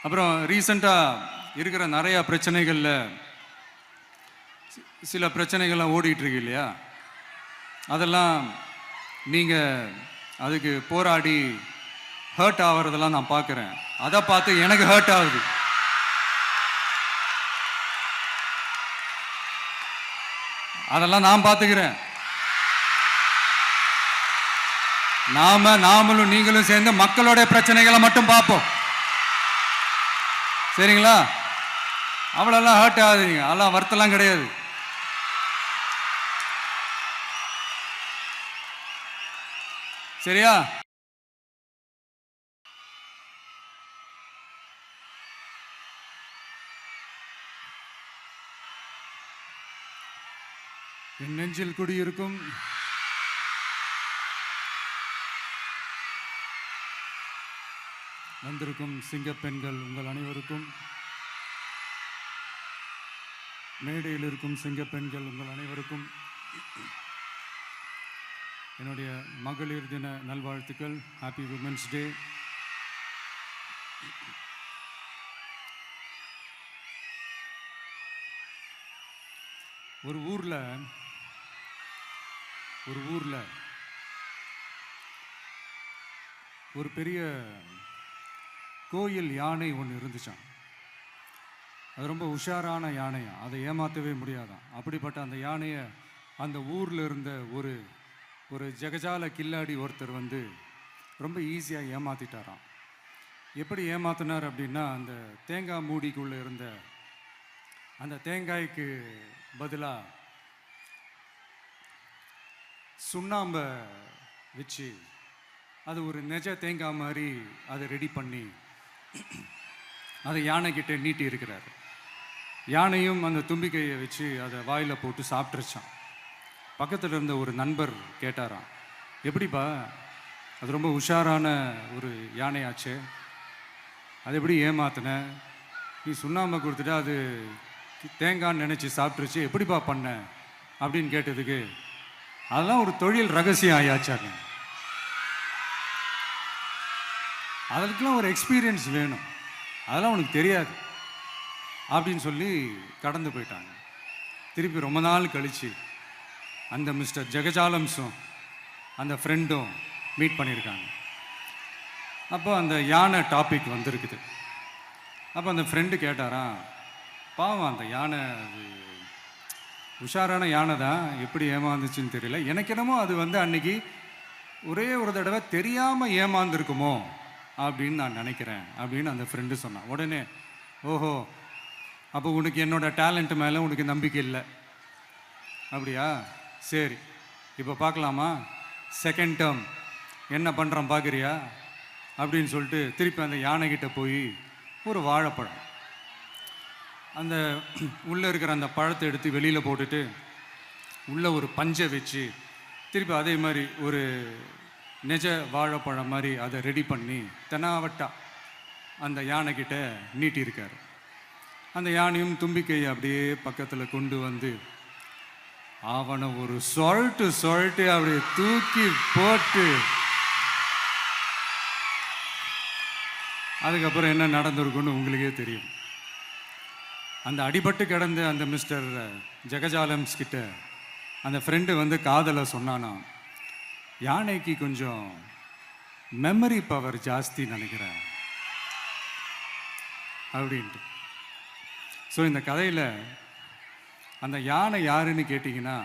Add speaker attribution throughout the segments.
Speaker 1: அப்புறம் ரீசெண்டாக இருக்கிற நிறையா பிரச்சனைகளில் சில பிரச்சனைகள்லாம் ஓடிட்டு இருக்கு இல்லையா, அதெல்லாம் நீங்கள் அதுக்கு போராடி ஹர்ட் ஆகிறதெல்லாம் நான் பார்க்குறேன். அதை பார்த்து எனக்கு ஹர்ட் ஆகுது. அதெல்லாம் நான் பார்த்துக்கிறேன். நாமளும் நீங்களும் சேர்ந்து மக்களோட பிரச்சனைகளை மட்டும் பார்ப்போம், சரிங்களா? அவ்வளோலாம் ஹர்ட் ஆகுதுங்க, அதெல்லாம் வருத்தலாம் கிடையாது. சரியா? என் நெஞ்சில் குடியிருக்கும் வந்திருக்கும் சிங்கப்பெண்கள் உங்கள் அனைவருக்கும், மேடையில் இருக்கும் சிங்கப்பெண்கள் உங்கள் அனைவருக்கும் என்னுடைய மகளிர் தின நல்வாழ்த்துக்கள். Happy women's day. ஒரு ஊரில் ஒரு பெரிய கோயில் யானை ஒன்று இருந்துச்சான். அது ரொம்ப உஷாரான யானையா, அதை ஏமாற்றவே முடியாதான். அப்படிப்பட்ட அந்த யானையை அந்த ஊரில் இருந்த ஒரு ஜெகஜால கில்லாடி ஒருத்தர் வந்து ரொம்ப ஈஸியாக ஏமாற்றிட்டாராம். எப்படி ஏமாத்தினார் அப்படின்னா, அந்த தேங்காய் மூடிக்குள்ளே இருந்த அந்த தேங்காய்க்கு பதிலாக சுண்ணாம்பை வச்சு அது ஒரு நெஜ தேங்காய் மாதிரி அதை ரெடி பண்ணி அதை யானைக்கிட்ட நீட்டி இருக்கிறார். யானையும் அந்த தும்பிக்கையை வச்சு அதை வாயில் போட்டு சாப்பிட்ருச்சான். பக்கத்தில் இருந்த ஒரு நண்பர் கேட்டாராம், எப்படிப்பா, அது ரொம்ப உஷாரான ஒரு யானையாச்சு, அது எப்படி ஏமாத்தின? நீ சுண்ணாம்பை கொடுத்துட்டா அது தேங்காய்ன்னு நினச்சி சாப்பிட்ருச்சு, எப்படிப்பா பண்ண அப்படின்னு கேட்டதுக்கு, அதெல்லாம் ஒரு தொழில் ரகசியம் ஆயாச்சாங்க, அதுக்கெல்லாம் ஒரு எக்ஸ்பீரியன்ஸ் வேணும், அதெல்லாம் உனக்கு தெரியாது அப்படின்னு சொல்லி கடந்து போயிட்டாங்க. திருப்பி ரொம்ப நாள் கழித்து அந்த மிஸ்டர் ஜெகஜாலம்ஸும் அந்த ஃப்ரெண்டும் மீட் பண்ணியிருக்காங்க. அப்போ அந்த யானை டாபிக் வந்திருக்குது. அப்போ அந்த ஃப்ரெண்டு கேட்டாராம், பாவம் அந்த யானை அது உஷாரான யானை தான், எப்படி ஏமாந்துச்சுன்னு தெரியல, எனக்கு என்னமோ அது வந்து அன்னைக்கு ஒரே ஒரு தடவை தெரியாமல் ஏமாந்துருக்குமோ அப்படின்னு நான் நினைக்கிறேன் அப்படின்னு அந்த ஃப்ரெண்டு சொன்னான். உடனே, ஓஹோ, அப்போ உனக்கு என்னோட டேலண்ட் மேலே உனக்கு நம்பிக்கை இல்லை அப்படியா? சரி, இப்போ பார்க்கலாமா, செகண்ட் டேர்ம் என்ன பண்ணுறான் பார்க்குறியா அப்படின்னு சொல்லிட்டு திருப்பி அந்த யானைக்கிட்ட போய் ஒரு வாழைப்பழம், அந்த உள்ளே இருக்கிற அந்த பழத்தை எடுத்து வெளியில் போட்டுட்டு உள்ளே ஒரு பஞ்சை வச்சு திருப்பி அதே மாதிரி ஒரு நெஜ வாழைப்பழம் மாதிரி அதை ரெடி பண்ணி தெனாவட்டா அந்த யானைக்கிட்ட நீட்டியிருக்காரு. அந்த யானையும் தும்பிக்கையை அப்படியே பக்கத்தில் கொண்டு வந்து அவனை ஒரு சொல்ட்டு அப்படியே தூக்கி போட்டு, அதுக்கப்புறம் என்ன நடந்திருக்குன்னு உங்களுக்கே தெரியும். அந்த அடிபட்டு கிடந்த அந்த மிஸ்டர் ஜெகஜாலம்ஸ் கிட்ட அந்த ஃப்ரெண்டு வந்து காதலை சொன்னானா, யானைக்கு கொஞ்சம் மெமரி பவர் ஜாஸ்தி நினைக்கிறேன் அப்படின்ட்டு. ஸோ இந்த கதையில் அந்த யானை யாருன்னு கேட்டிங்கன்னா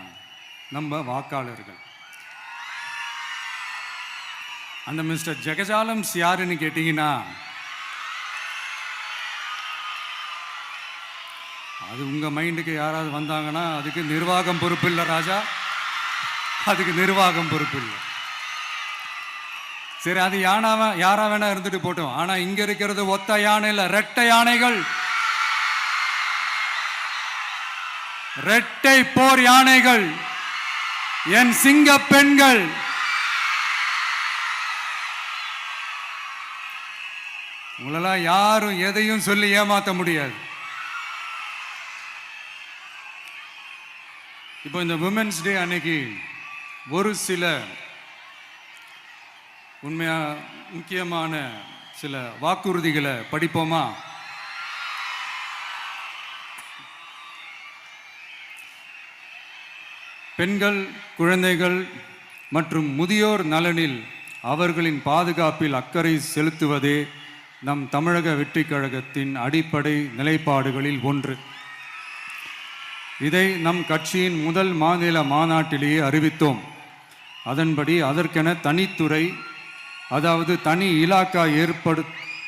Speaker 1: நம்ம வாக்காளர்கள். அந்த மிஸ்டர் ஜெகஜாலம்ஸ் யாருன்னு கேட்டிங்கன்னா அது உங்கள் மைண்டுக்கு யாராவது வந்தாங்கன்னா அதுக்கு நிர்வாகம் பொறுப்பு இல்லை ராஜா, அதுக்கு நிர்வாகம் பொறுப்பு இல்லை. சரி, அது யாரா வேணா இருந்துட்டு போட்டோம். ஆனால் இங்கே இருக்கிறது ஒத்த யானை இல்லை, ரெட்டை யானைகள், ரெட்டை போர் யானைகள், என் சிங்க பெண்கள். உங்களெல்லாம் யாரும் எதையும் சொல்லி ஏமாற்ற முடியாது. இப்போ இந்த விமென்ஸ் டே அன்னைக்கு ஒரு சில உண்மையா முக்கியமான சில வாக்குறுதிகளை படிப்போமா? பெண்கள், குழந்தைகள் மற்றும் முதியோர் நலனில் அவர்களின் பாதுகாப்பில் அக்கறை செலுத்துவதே நம் தமிழக வெற்றிக் கழகத்தின் அடிப்படை நிலைப்பாடுகளில் ஒன்று. இதை நம் கட்சியின் முதல் மாநில மாநாட்டிலேயே அறிவித்தோம். அதன்படி அதற்கென தனித்துறை, அதாவது தனி இலாக்கா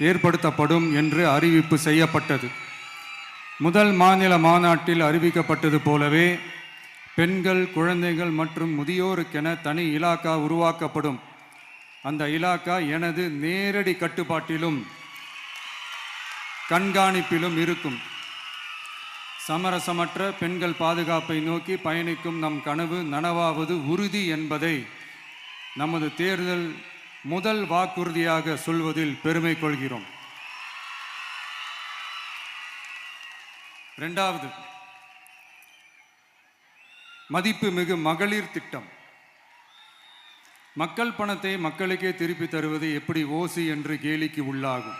Speaker 1: ஏற்படுத்தப்படும் என்று அறிவிப்பு செய்யப்பட்டது. முதல் மாநில மாநாட்டில் அறிவிக்கப்பட்டது போலவே பெண்கள், குழந்தைகள் மற்றும் முதியோருக்கென தனி இலாக்கா உருவாக்கப்படும். அந்த இலாக்கா எனது நேரடி கட்டுப்பாட்டிலும் கண்காணிப்பிலும் இருக்கும். சமரசமற்ற பெண்கள் பாதுகாப்பை நோக்கி பயணிக்கும் நம் கனவு நனவாவது உறுதி என்பதை நமது தேர்தல் முதல் வாக்குறுதியாக சொல்வதில் பெருமை கொள்கிறோம். இரண்டாவது, மதிப்புமிகு மகளிர் திட்டம். மக்கள் பணத்தை மக்களுக்கே திருப்பி தருவது எப்படி ஓசி என்று கேலிக்கு உள்ளாகும்,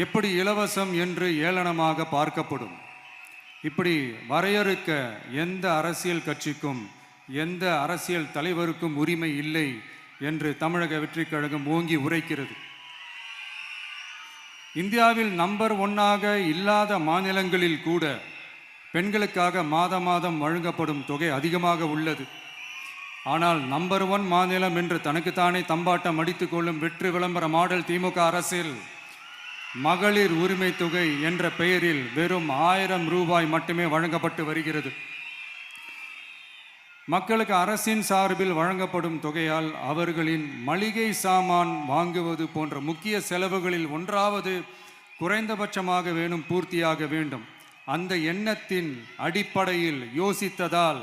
Speaker 1: எப்படி இலவசம் என்று ஏளனமாக பார்க்கப்படும். இப்படி வரையறுக்க எந்த அரசியல் கட்சிக்கும் எந்த அரசியல் தலைவருக்கும் உரிமை இல்லை என்று தமிழக வெற்றிக் கழகம் ஓங்கி உரைக்கிறது. இந்தியாவில் நம்பர் 1 இல்லாத மாநிலங்களில் கூட பெண்களுக்காக மாதம் வழங்கப்படும் தொகை அதிகமாக உள்ளது. ஆனால் நம்பர் 1 மாநிலம் என்று தனக்குத்தானே தம்பாட்டம் அடித்துக் கொள்ளும் வெற்றி விளம்பர மாடல் திமுக அரசில் மகளிர் உரிமை தொகை என்ற பெயரில் வெறும் 1000 ரூபாய் மட்டுமே வழங்கப்பட்டு வருகிறது. மக்களுக்கு அரசின் சார்பில் வழங்கப்படும் தொகையால் அவர்களின் மளிகை சாமான் வாங்குவது போன்ற முக்கிய செலவுகளில் ஒன்றாவது குறைந்தபட்சமாக பூர்த்தியாக வேண்டும். அந்த எண்ணத்தின் அடிப்படையில் யோசித்ததால்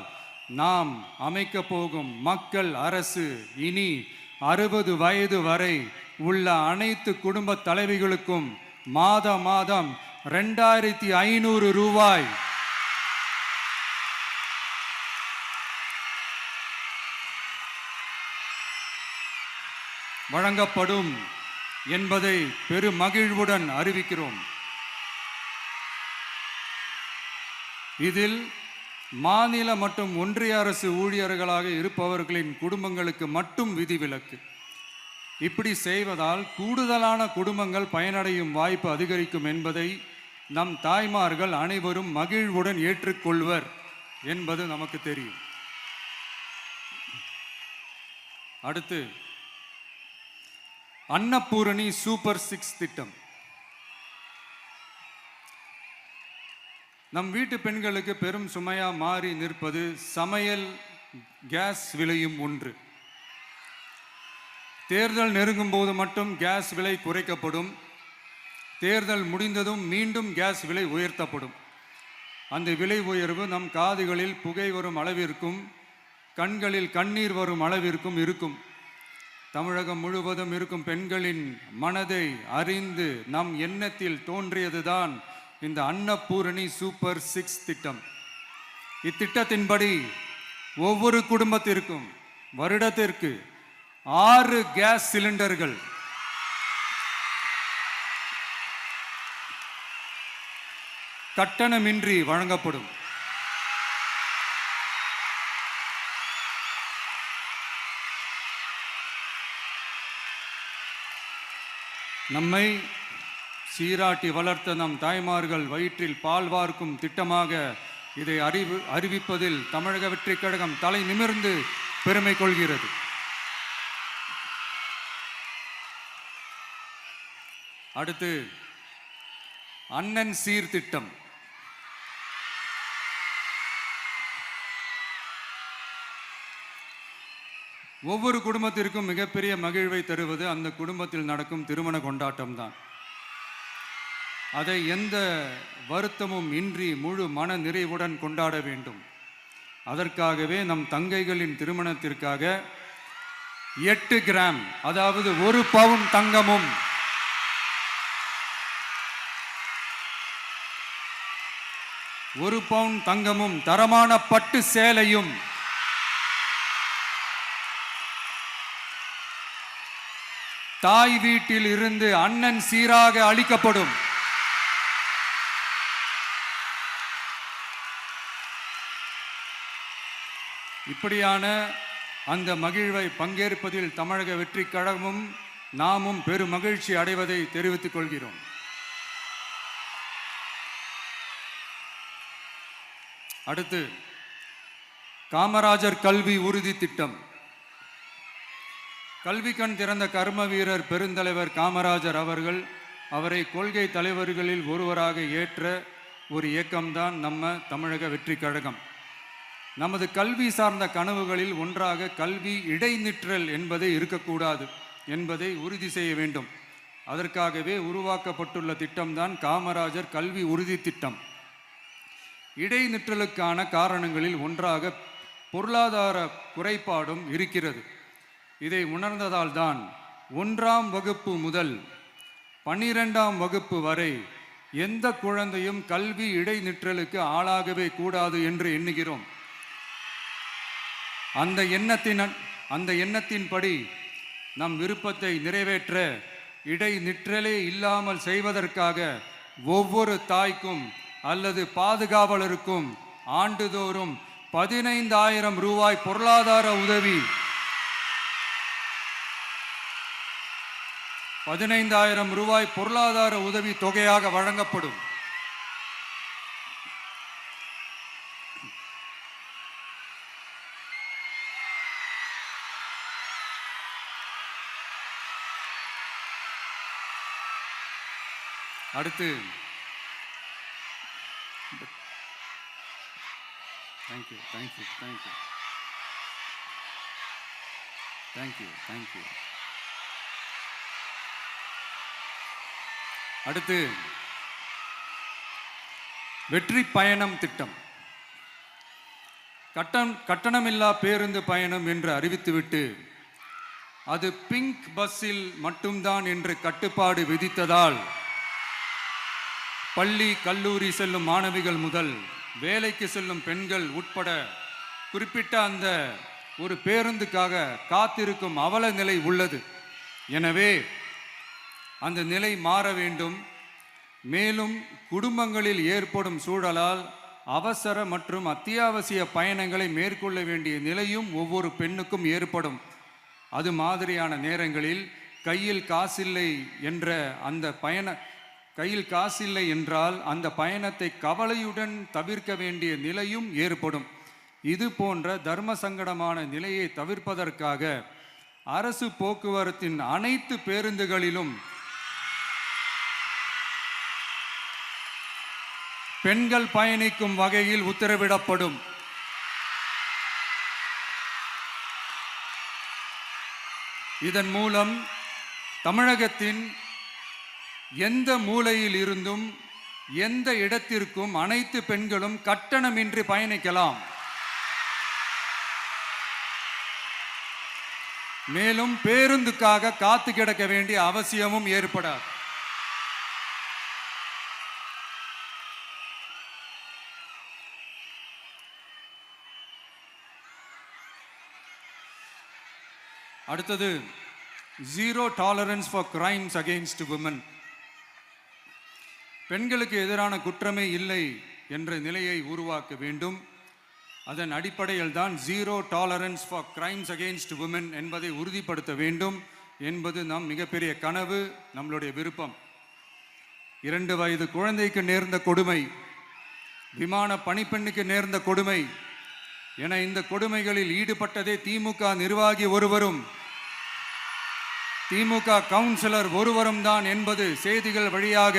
Speaker 1: நாம் அமைக்க போகும் மக்கள் அரசு இனி 60 வயது வரை உள்ள அனைத்து குடும்ப தலைவிகளுக்கும் மாதம் 2500 ரூபாய் வழங்கப்படும் என்பதை பெருமகிழ்வுடன் அறிவிக்கிறோம். இதில் மாநில மற்றும் ஒன்றிய அரசு ஊழியர்களாக இருப்பவர்களின் குடும்பங்களுக்கு மட்டும் விதிவிலக்கு. இப்படி செய்வதால் கூடுதலான குடும்பங்கள் பயனடையும் வாய்ப்பு அதிகரிக்கும் என்பதை நம் தாய்மார்கள் அனைவரும் மகிழ்வுடன் ஏற்றுக்கொள்வர் என்பது நமக்கு தெரியும். அடுத்து, அன்னபூரணி சூப்பர் 6 திட்டம். நம் வீட்டு பெண்களுக்கு பெரும் சுமையா மாறி நிற்பது சமையல் கேஸ் விலையும் ஒன்று. தேர்தல் நெருங்கும் போது மட்டும் கேஸ் விலை குறைக்கப்படும். தேர்தல் முடிந்ததும் மீண்டும் கேஸ் விலை உயர்த்தப்படும். அந்த விலை உயர்வு நம் காதுகளில் புகை வரும் அளவிற்கும் கண்களில் கண்ணீர் வரும் அளவிற்கும் இருக்கும். தமிழகம் முழுவதும் இருக்கும் பெண்களின் மனதை அறிந்து நம் எண்ணத்தில் தோன்றியதுதான் இந்த அன்னபூரணி சூப்பர் 6 திட்டம். இத்திட்டத்தின்படி ஒவ்வொரு குடும்பத்திற்கும் வருடத்திற்கு 6 கேஸ் சிலிண்டர்கள் கட்டணமின்றி வழங்கப்படும். நம்மை சீராட்டி வளர்த்த நம் தாய்மார்கள் வயிற்றில் பால் வார்க்கும் திட்டமாக இதை அறிவிப்பதில் தமிழக வெற்றிக் கழகம் தலை நிமிர்ந்து பெருமை கொள்கிறது. அடுத்து, அண்ணன் சீர்திட்டம். ஒவ்வொரு குடும்பத்திற்கும் மிகப்பெரிய மகிழ்வை தருவது அந்த குடும்பத்தில் நடக்கும் திருமண கொண்டாட்டம் தான். அதை எந்த வருத்தமும் இன்றி முழு மன நிறைவுடன் கொண்டாட வேண்டும். அதற்காகவே நம் தங்கைகளின் திருமணத்திற்காக 8 கிராம், அதாவது 1 பவுன் தங்கமும் 1 பவுன் தங்கமும் தரமான பட்டு சேலையும் தாய் வீட்டில் இருந்து அண்ணன் சீராக அளிக்கப்படும். இப்படியான அந்த மகிழ்வை பங்கேற்பதில் தமிழக வெற்றி கழகமும் நாமும் பெரும் மகிழ்ச்சி அடைவதை தெரிவித்துக் கொள்கிறோம். அடுத்து காமராஜர் கல்வி உறுதி திட்டம். கல்வி கண் திறந்த கர்ம வீரர் பெருந்தலைவர் காமராஜர் அவரை கொள்கை தலைவர்களில் ஒருவராக ஏற்ற ஒரு இயக்கம்தான் நம்ம தமிழக வெற்றி கழகம். நமது கல்வி சார்ந்த கனவுகளில் ஒன்றாக கல்வி இடைநிற்றல் என்பதை இருக்கக்கூடாது என்பதை உறுதி செய்ய வேண்டும். அதற்காகவே உருவாக்கப்பட்டுள்ள திட்டம்தான் காமராஜர் கல்வி உறுதி திட்டம். இடைநிற்றலுக்கான காரணங்களில் ஒன்றாக பொருளாதார குறைபாடும் இருக்கிறது. இதை உணர்ந்ததால் தான் 1ஆம் வகுப்பு முதல் 12ஆம் வகுப்பு வரை எந்த குழந்தையும் கல்வி இடைநிற்றலுக்கு ஆளாகவே கூடாது என்று எண்ணுகிறோம். அந்த எண்ணத்தின்படி நம் விருப்பத்தை நிறைவேற்ற இடைநிற்றலே இல்லாமல் செய்வதற்காக ஒவ்வொரு தாய்க்கும் அல்லது பாதுகாவலருக்கும் ஆண்டுதோறும் 15,000 ரூபாய் பொருளாதார உதவி 15,000 ரூபாய் பொருளாதார உதவி தொகையாக வழங்கப்படும். அடுத்து தேங்க்யூ. அடுத்து வெற்றி பயணம் திட்டம். கட்டணமில்லா பேருந்து பயணம் என்று அறிவித்துவிட்டு அது பிங்க் பஸ்ஸில் மட்டும்தான் என்று கட்டுப்பாடு விதித்ததால் பள்ளி கல்லூரி செல்லும் மாணவிகள் முதல் வேலைக்கு செல்லும் பெண்கள் உட்பட குறிப்பிட்ட அந்த ஒரு பேருந்துக்காக காத்திருக்கும் அவல நிலை உள்ளது. எனவே அந்த நிலை மாற வேண்டும். மேலும் குடும்பங்களில் ஏற்படும் சூழலால் அவசர மற்றும் அத்தியாவசிய பயணங்களை மேற்கொள்ள வேண்டிய நிலையும் ஒவ்வொரு பெண்ணுக்கும் ஏற்படும். அது மாதிரியான நேரங்களில் கையில் காசில்லை என்றால் அந்த பயணத்தை கவலையுடன் தவிர்க்க வேண்டிய நிலையும் ஏற்படும். இது போன்ற தர்ம சங்கடமான நிலையை தவிர்ப்பதற்காக அரசு போக்குவரத்தின் அனைத்து பேருந்துகளிலும் பெண்கள் பயணிக்கும் வகையில் உத்தரவிடப்படும். இதன் மூலம் தமிழகத்தின் எந்த மூலையில் இருந்தும் எந்த இடத்திற்கும் அனைத்து பெண்களும் கட்டணமின்றி பயணிக்கலாம். மேலும் பேருந்துக்காக காத்து கிடக்க வேண்டிய அவசியமும் ஏற்படாது. அடுத்தது zero tolerance for crimes against women. பெண்களுக்கு எதிரான குற்றமே இல்லை என்ற நிலையை உருவாக்க வேண்டும். அதன் அடிப்படையில் தான் zero tolerance for crimes against women என்பதை உறுதிப்படுத்த வேண்டும் என்பது நம் மிகப்பெரிய கனவு, நம்மளுடைய விருப்பம். 2 வயது குழந்தைக்கு நேர்ந்த கொடுமை, விமான பணிப்பெண்ணுக்கு நேர்ந்த கொடுமை என இந்த கொடுமைகளில் ஈடுபட்டதே திமுக நிர்வாகி ஒருவரும் திமுக கவுன்சிலர் ஒருவரும் தான் என்பது செய்திகள் வழியாக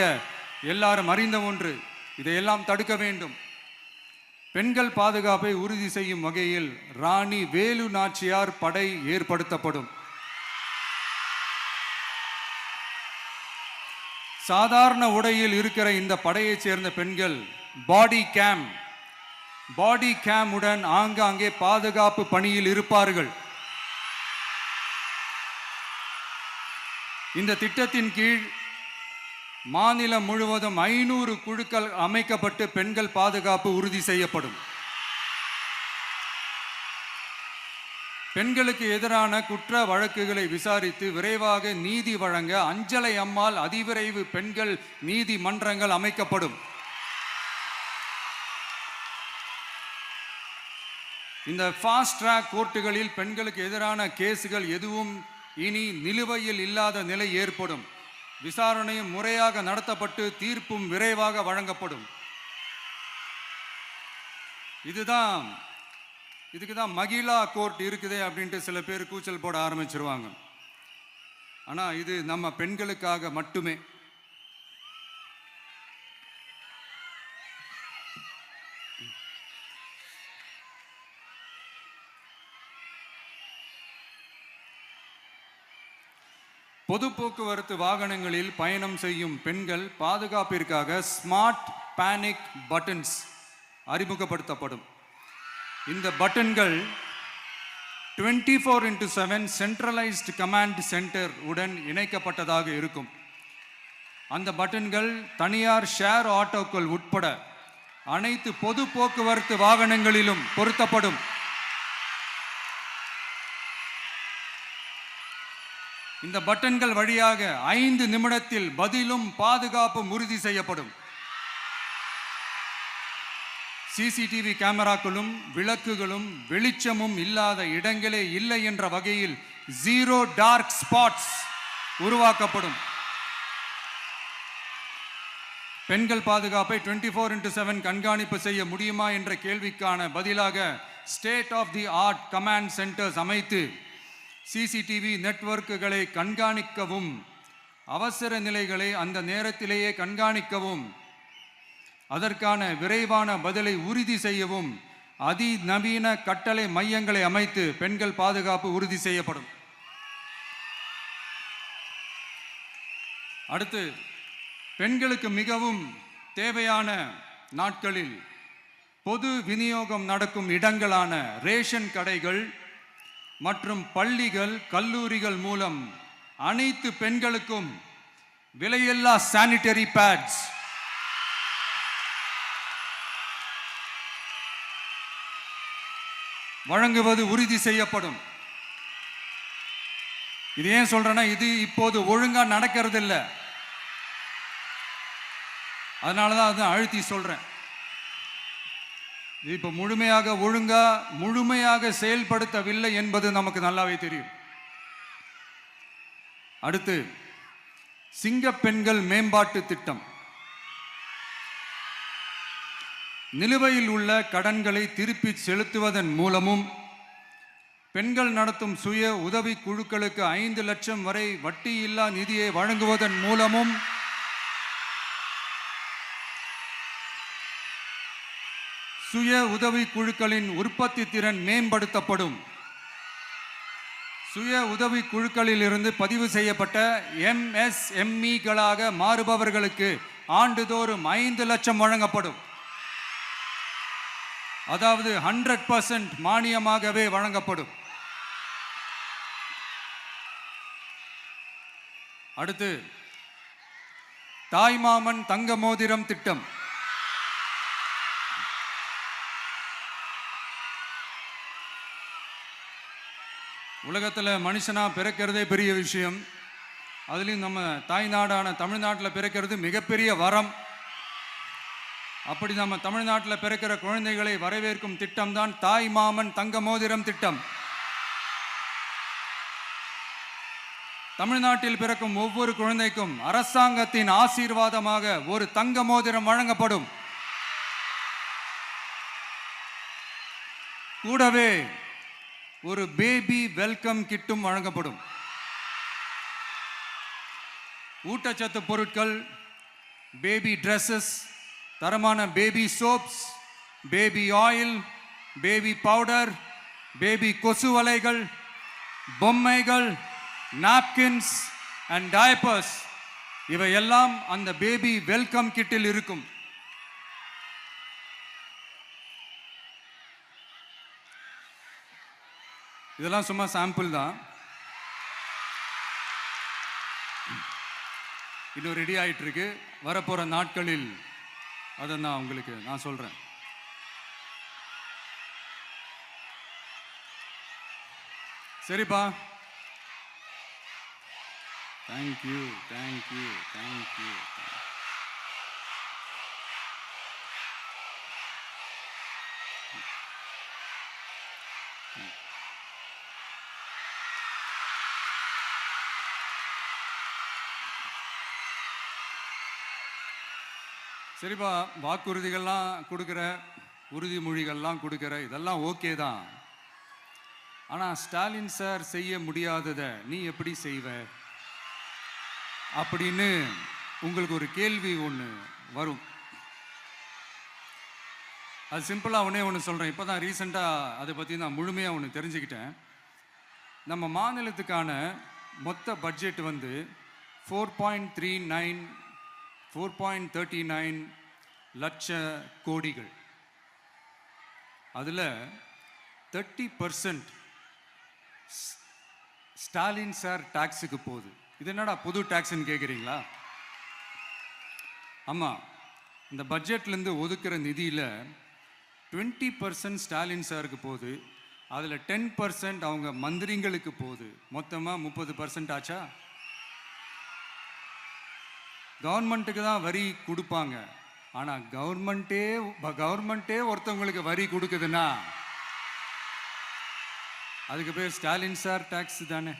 Speaker 1: எல்லாரும் அறிந்த ஒன்று. இதையெல்லாம் தடுக்க வேண்டும். பெண்கள் பாதுகாப்பை உறுதி செய்யும் வகையில் ராணி வேலு நாச்சியார் படை ஏற்படுத்தப்படும். சாதாரண உடையில் இருக்கிற இந்த படையைச் சேர்ந்த பெண்கள் பாடி கேம் உடன் ஆங்காங்கே பாதுகாப்பு பணியில் இருப்பார்கள். இந்த திட்டத்தின் கீழ் மாநிலம் முழுவதும் 500 குழுக்கள் அமைக்கப்பட்டு பெண்கள் பாதுகாப்பு உறுதி செய்யப்படும். பெண்களுக்கு எதிரான குற்ற வழக்குகளை விசாரித்து விரைவாக நீதி வழங்க அஞ்சலை அம்மாள் அதிவிரைவு பெண்கள் நீதிமன்றங்கள் அமைக்கப்படும். இந்த ஃபாஸ்ட் ட்ராக் கோர்ட்டுகளில் பெண்களுக்கு எதிரான கேஸுகள் எதுவும் இனி நிலுவையில் இல்லாத நிலை ஏற்படும். விசாரணையும் முறையாக நடத்தப்பட்டு தீர்ப்பும் விரைவாக வழங்கப்படும். இதுக்கு தான் மகிழா கோர்ட் இருக்குதே அப்படின்ட்டு சில பேர் கூச்சல் போட ஆரம்பிச்சிருவாங்க. ஆனால் இது நம்ம பெண்களுக்காக மட்டுமே. பொது போக்குவரத்து வாகனங்களில் பயணம் செய்யும் பெண்கள் பாதுகாப்பிற்காக ஸ்மார்ட் பேனிக் பட்டன்ஸ் அறிமுகப்படுத்தப்படும். இந்த பட்டன்கள் 24/7 சென்ட்ரலைஸ்ட் கமாண்ட் சென்டர் உடன் இணைக்கப்பட்டதாக இருக்கும். அந்த பட்டன்கள் தனியார் ஷேர் ஆட்டோக்கள் உட்பட அனைத்து பொது போக்குவரத்து வாகனங்களிலும் பொருத்தப்படும். இந்த பட்டன்கள் வழியாக 5 நிமிடத்தில் பதிலும் பாதுகாப்பும் உறுதி செய்யப்படும். சிசிடிவி கேமராக்களும் விளக்குகளும் வெளிச்சமும் இல்லாத இடங்களே இல்லை என்ற வகையில் 0 டார்க் ஸ்பாட்ஸ் உருவாக்கப்படும். பெண்கள் பாதுகாப்பை 24/7 கண்காணிப்பு செய்ய முடியுமா என்ற கேள்விக்கான பதிலாக state of the art command centres அமைத்து சிசிடிவி நெட்வொர்க்குகளை கண்காணிக்கவும் அவசர நிலைகளை அந்த நேரத்திலேயே கண்காணிக்கவும் அதற்கான விரைவான பதிலை உறுதி செய்யவும் அதிநவீன கட்டளை மையங்களை அமைத்து பெண்கள் பாதுகாப்பு உறுதி செய்யப்படும். அடுத்து, பெண்களுக்கு மிகவும் தேவையான நாட்களில் பொது விநியோகம் நடக்கும் இடங்களான ரேஷன் கடைகள் மற்றும் பள்ளிகள் கல்லூரிகள் மூலம் அனைத்து பெண்களுக்கும் விலையில்லா சானிட்டரி பேட்ஸ் வழங்குவது உறுதி செய்யப்படும். இது ஏன் சொல்றேன்னா, இது இப்போது ஒழுங்கா நடக்கிறது இல்லை. அதனாலதான் அதை அழுத்தி சொல்றேன். இது இப்ப முழுமையாக செயல்படுத்தவில்லை என்பது நமக்கு நல்லாவே தெரியும். அடுத்து, சிங்கப்பெண்கள் மேம்பாட்டு திட்டம். நிலுவையில் உள்ள கடன்களை திருப்பி செலுத்துவதன் மூலமும் பெண்கள் நடத்தும் சுய உதவி குழுக்களுக்கு 5 லட்சம் வரை வட்டியில்லா நிதியை வழங்குவதன் மூலமும் சுய உதவி குழுக்களின் உற்பத்தி திறன் மேம்படுத்தப்படும். சுய உதவி குழுக்களில் இருந்து பதிவு செய்யப்பட்ட MSMEகளாக மாறுபவர்களுக்கு ஆண்டுதோறும் 5 லட்சம் வழங்கப்படும். அதாவது 100% மானியமாகவே வழங்கப்படும். அடுத்து, தாய்மாமன் தங்க மோதிரம் திட்டம். உலகத்தில் மனுஷனா பிறக்கிறதே பெரிய விஷயம். அதுலேயும் நம்ம தாய்நாடான தமிழ்நாட்டில் பிறக்கிறது மிகப்பெரிய வரம். அப்படி நம்ம தமிழ்நாட்டில் பிறக்கிற குழந்தைகளை வரவேற்கும் திட்டம் தான் தாய்மாமன் தங்க மோதிரம் திட்டம். தமிழ்நாட்டில் பிறக்கும் ஒவ்வொரு குழந்தைக்கும் அரசாங்கத்தின் ஆசீர்வாதமாக ஒரு தங்க மோதிரம் வழங்கப்படும். கூடவே ஒரு பேபி வெல்கம் கிட்டும் வழங்கப்படும். ஊட்டச்சத்து பொருட்கள், பேபி ட்ரெஸ்ஸஸ், தரமான baby soaps, baby oil, baby powder, baby கொசு வலைகள், பொம்மைகள், நாப்கின்ஸ் அண்ட் டயப்பர்ஸ் இவையெல்லாம் அந்த பேபி வெல்கம் கிட்டில் இருக்கும். இதெல்லாம் சும்மா சாம்பிள் தான். இன்னும் ரெடி ஆயிட்டு இருக்கு. வரப்போற நாட்களில் அதை நான் சொல்றேன். சரிப்பா, தேங்க்யூ. சரிப்பா, வாக்குறுதிகள்லாம் கொடுக்குற, உறுதிமொழிகள்லாம் கொடுக்குற, இதெல்லாம் ஓகே தான். ஆனால் ஸ்டாலின் சார் செய்ய முடியாததை நீ எப்படி செய்வ அப்படின்னு உங்களுக்கு ஒரு கேள்வி ஒன்று வரும். அது சிம்பிளாக ஒன்று சொல்கிறேன். இப்போ தான் ரீசெண்டாக அதை பற்றி நான் முழுமையாக ஒன்று தெரிஞ்சுக்கிட்டேன். நம்ம மாநிலத்துக்கான மொத்த பட்ஜெட் வந்து 4.39 லட்ச கோடிகள். அதில் 30% ஸ்டாலின் சார் டாக்ஸுக்கு போகுது. இது என்னடா புது டாக்ஸ்ன்னு கேட்குறீங்களா? ஆமாம், இந்த பட்ஜெட்லேருந்து ஒதுக்குற நிதியில் 20% ஸ்டாலின் சாருக்கு போகுது. அதில் 10% அவங்க மந்திரிங்களுக்கு போகுது. மொத்தமாக 30% ஆச்சா? கவர்மெண்ட்டுக்கு தான் வரி கொடுப்பாங்க. ஆனால் கவர்மெண்ட்டே ஒருத்தவங்களுக்கு வரி கொடுக்குதுன்னா அதுக்கு பேர் ஸ்டாலின் சார் டாக்ஸ் தானே.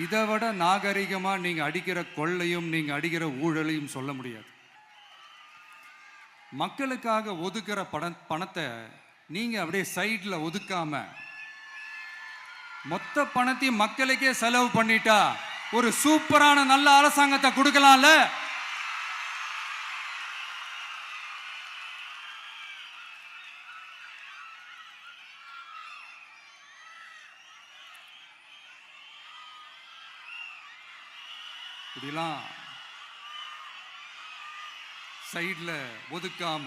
Speaker 1: இதை விட நாகரிகமாக நீங்கள் அடிக்கிற கொள்ளையும் நீங்கள் அடிக்கிற ஊழலையும் சொல்ல முடியாது. மக்களுக்காக ஒதுக்குற பணத்தை நீங்கள் அப்படியே சைடில் ஒதுக்காம மொத்த பணத்தையும் மக்களுக்கே செலவு பண்ணிட்டா ஒரு சூப்பரான நல்ல அரசாங்கத்தை கொடுக்கலாம்ல. இப்படிலாம் சைடில் ஒதுக்காம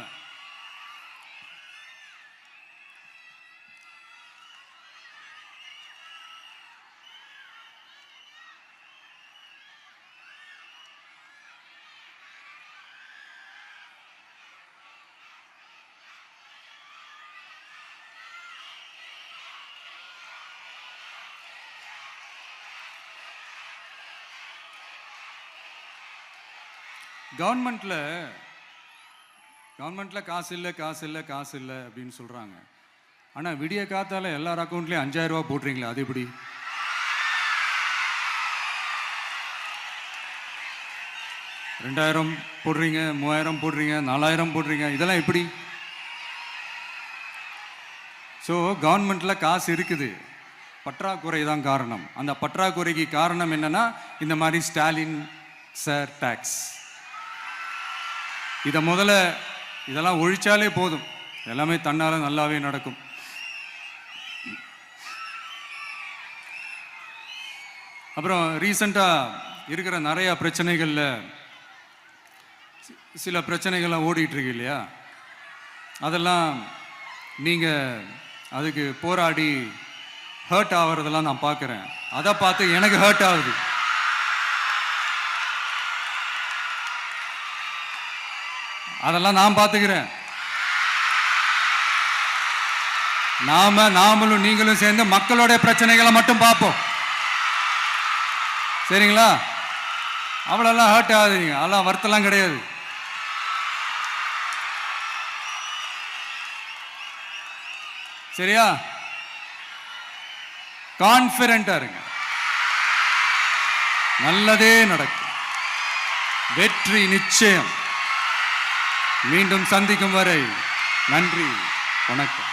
Speaker 1: கவர்மெண்ட்ல காசு இல்லை அப்படின்னு சொல்றாங்க. ஆனால் விடிய காத்தால எல்லார் அக்கௌண்ட்லேயும் 5000 ரூபா போட்டுறீங்களா? அது எப்படி? $2000 போடுறீங்க, 3000 போடுறீங்க, 4000 போடுறீங்க, இதெல்லாம் எப்படி? ஸோ கவர்மெண்ட்ல காசு இருக்குது, பற்றாக்குறை தான் காரணம். அந்த பற்றாக்குறைக்கு காரணம் என்னன்னா இந்த மாதிரி ஸ்டாலின் சார் டாக்ஸ். இதை முதல்ல இதெல்லாம் ஒழிச்சாலே போதும், எல்லாமே தன்னால நல்லாவே நடக்கும். அப்புறம் ரீசண்டாக இருக்கிற நிறைய பிரச்சனைகளில் சில பிரச்சனைகள்லாம் ஓடிட்டு இருக்கு இல்லையா? அதெல்லாம் நீங்கள் அதுக்கு போராடி ஹர்ட் ஆகிறதெல்லாம் நான் பார்க்குறேன். அதை பார்த்து எனக்கு ஹர்ட் ஆகுது. அதெல்லாம் நான் பார்த்துக்கிறேன். நாமளும் நீங்களும் சேர்ந்து மக்களுடைய பிரச்சனைகளை மட்டும் பார்ப்போம், சரிங்களா? அவ்வளோலாம் ஹர்ட் ஆகுதுங்க, அதெல்லாம் வருத்தலாம் கிடையாது. சரியா? கான்ஃபிடென்ட்டா இருங்க, நல்லதே நடக்கும், வெற்றி நிச்சயம். மீண்டும் சந்திக்கும் வரை நன்றி, வணக்கம்.